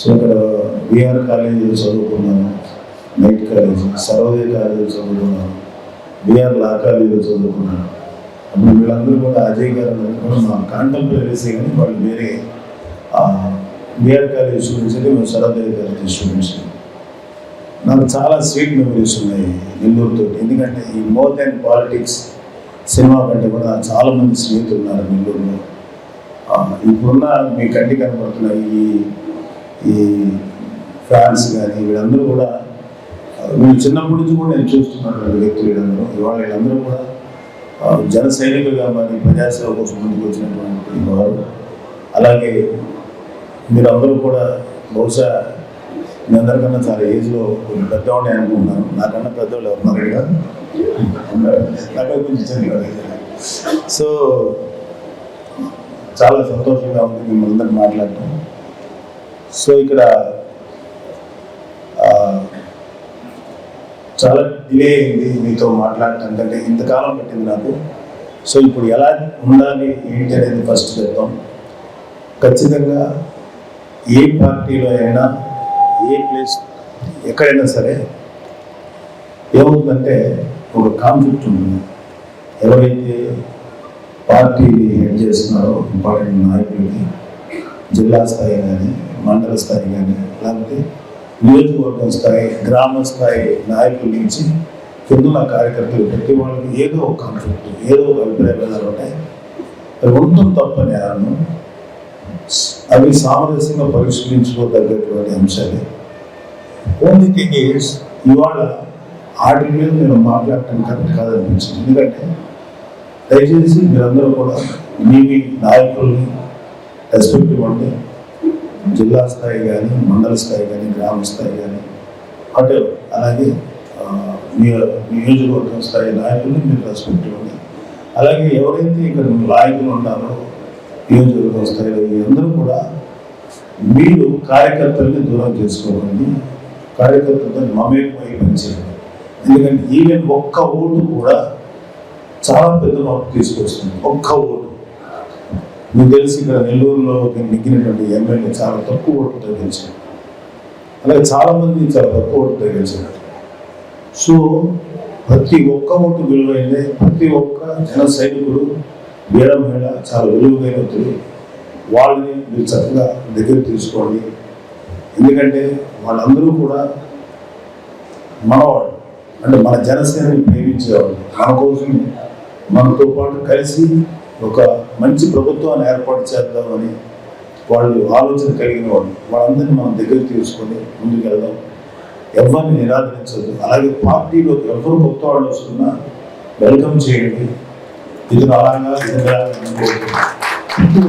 So ఇక్కడ BR కాలేజీలో చదువుకున్నాను, నైట్ కాలేజీ, సర్వోదయ కాలేజీలో చదువుకున్నాను, బిఆర్ లా కాలేజీలో చదువుకున్నాను. అప్పుడు వీళ్ళందరూ కూడా అజయ్ గారు కూడా మా కాంటెంపరీసే, కానీ వాళ్ళు వేరే బిఆర్ కాలేజీ స్టూడెంట్స్ అయితే మేము సర్వోదయ కాలేజీ స్టూడెంట్స్. నాకు చాలా స్వీట్ మెమరీస్ ఉన్నాయి నెల్లూరుతో. ఎందుకంటే ఈ మోర్ దాన్ పాలిటిక్స్ సినిమా కంటే కూడా చాలామంది స్నేహితులు ఉన్నారు నెల్లూరులో. ఇప్పుడున్న మీ కంటి కనపడుతున్న ఈ ఫ్యాన్స్ కానీ వీళ్ళందరూ కూడా వీళ్ళు చిన్నప్పటి నుంచి కూడా నేను చూస్తున్నటువంటి వ్యక్తులు వీళ్ళందరూ. ఇవాళ వీళ్ళందరూ కూడా జన సైనికులుగా మరి ప్రజాసేవ కోసం ముందుకు వచ్చినటువంటి వారు. అలాగే మీరందరూ కూడా బహుశా మీ అందరికన్నా చాలా ఏజ్లో కొంచెం పెద్దవాడే అనుకుంటున్నాను. నాకన్నా పెద్దవాళ్ళు ఎవరున్నారు కదా, నాకు కొంచెం చిన్న. సో చాలా సంతోషంగా ఉంది మిమ్మల్ని అందరికీ మాట్లాడటం. సో ఇక్కడ చాలా డిలే అయింది మీతో మాట్లాడటం కంటే, ఇంతకాలం పట్టింది నాకు. సో ఇప్పుడు ఎలా ఉండాలి ఏంటి అనేది ఫస్ట్ చెప్తాం. ఖచ్చితంగా ఏ పార్టీలో అయినా ఏ ప్లేస్ ఎక్కడైనా సరే ఏమవుతుందంటే ఒక కాన్ఫ్లిక్ట్ ఉంటుంది. ఎవరైతే పార్టీని హెడ్ చేస్తున్నారో ఇంపార్టెంట్ నాయకులకి జిల్లా స్థాయి కానీ, మండల స్థాయి కానీ, లేకపోతే నియోజకవర్గం స్థాయి, గ్రామ స్థాయి నాయకుల నుంచి కింద కార్యకర్తలు ప్రతి వాళ్ళకి ఏదో ఒక కాన్ఫ్లిక్ట్, ఏదో ఒక అభిప్రాయ భేదాలు ఉంటాయి. ఉండటం తప్పని అను, అవి సామరస్యంగా పరిష్కరించుకోదగ్గటువంటి అంశాలే. ఓన్లీ థింగ్ ఈజ్ ఇవాళ వాటి మీద నేను మాట్లాడటం కరెక్ట్ కాదనిపించింది. ఎందుకంటే దయచేసి మీరందరూ కూడా మీ నాయకుల్ని రెస్పెక్ట్ ఇవ్వండి. జిల్లా స్థాయి కానీ, మండల స్థాయి కానీ, గ్రామ స్థాయి కానీ, అటు అలాగే నియోజకవర్గం స్థాయి నాయకుల్ని మీరు రెస్పెక్ట్ ఇవ్వండి. అలాగే ఎవరైతే ఇక్కడ నాయకులు ఉన్నారో నియోజకవర్గం స్థాయిలో అందరూ కూడా మీరు కార్యకర్తల్ని దూరం చేసుకోకండి, కార్యకర్తలతో మమేకమై పనిచేయండి. ఎందుకంటే ఈవెన్ ఒక్క ఓటు కూడా చాలా పెద్ద మార్పు తీసుకొస్తుంది. ఒక్క ఓటు మీకు తెలిసి ఇక్కడ నెల్లూరులో నెగ్గినటువంటి ఎమ్మెల్యే చాలా తక్కువ ఓటుతో గెలిచారు. అలాగే చాలామంది చాలా తక్కువ ఓటుతో గెలిచారు. సో ప్రతి ఒక్క ఓటు విలువైందే. ప్రతి ఒక్క జన సైనికుడు, వీర మహిళ చాలా విలువైన వ్యక్తులు. వాళ్ళని మీరు చక్కగా దగ్గర తీసుకోండి. ఎందుకంటే వాళ్ళందరూ కూడా మనవాళ్ళు, అంటే మన జనసేనని ప్రేమించేవాళ్ళు, మన కోసం మనతో పాటు కలిసి ఒక మంచి ప్రభుత్వాన్ని ఏర్పాటు చేద్దామని వాళ్ళు ఆలోచన కలిగిన వాళ్ళు. వాళ్ళందరినీ మనం దగ్గర తీసుకొని ముందుకు వెళ్దాం. ఎవరిని నిరాదరించద్దు. అలాగే పార్టీలో ఎవరు కొత్త వాళ్ళు వస్తున్నా వెల్కమ్ చేయండి. ఇది అలాగా ఇది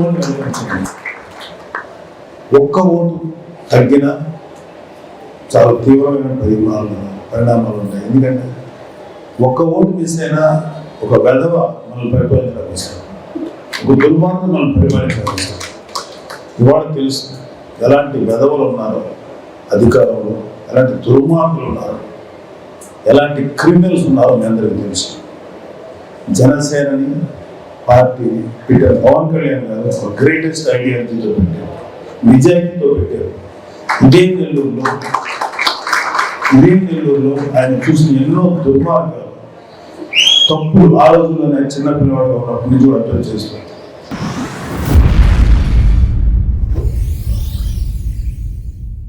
వెల్కమ్ చేయండి. ఒక్క ఓటు తగ్గిన చాలా తీవ్రమైన పరిణామాలు ఉంటాయి. ఎందుకంటే ఒక్క ఓటు మిస్ అయినా ఒక వెధవ మనల్ని పరిపాలించారు, ఒక దుర్మార్గం మనం పరిపాలించాలి. ఇవాళ తెలుసు ఎలాంటి వెధవలు ఉన్నారో అధికారంలో, ఎలాంటి దుర్మార్గులు ఉన్నారో, ఎలాంటి క్రిమినల్స్ ఉన్నారో మీ అందరికీ తెలుసు. జనసేనని పార్టీని పెట్టారు. పవన్ కళ్యాణ్ గారు ఒక గ్రేటెస్ట్ ఐడియాలజీతో పెట్టారు, నిజాయితీతో పెట్టారు. ఇదే నెల్లూరులో ఆయన చూసిన ఎన్నో దుర్మార్గాలు, తప్పులు ఆ రోజుల్లో నేను చిన్నపిల్లవాడుగా ఉన్నప్పటి నుంచి కూడా అర్థం చేస్తాను.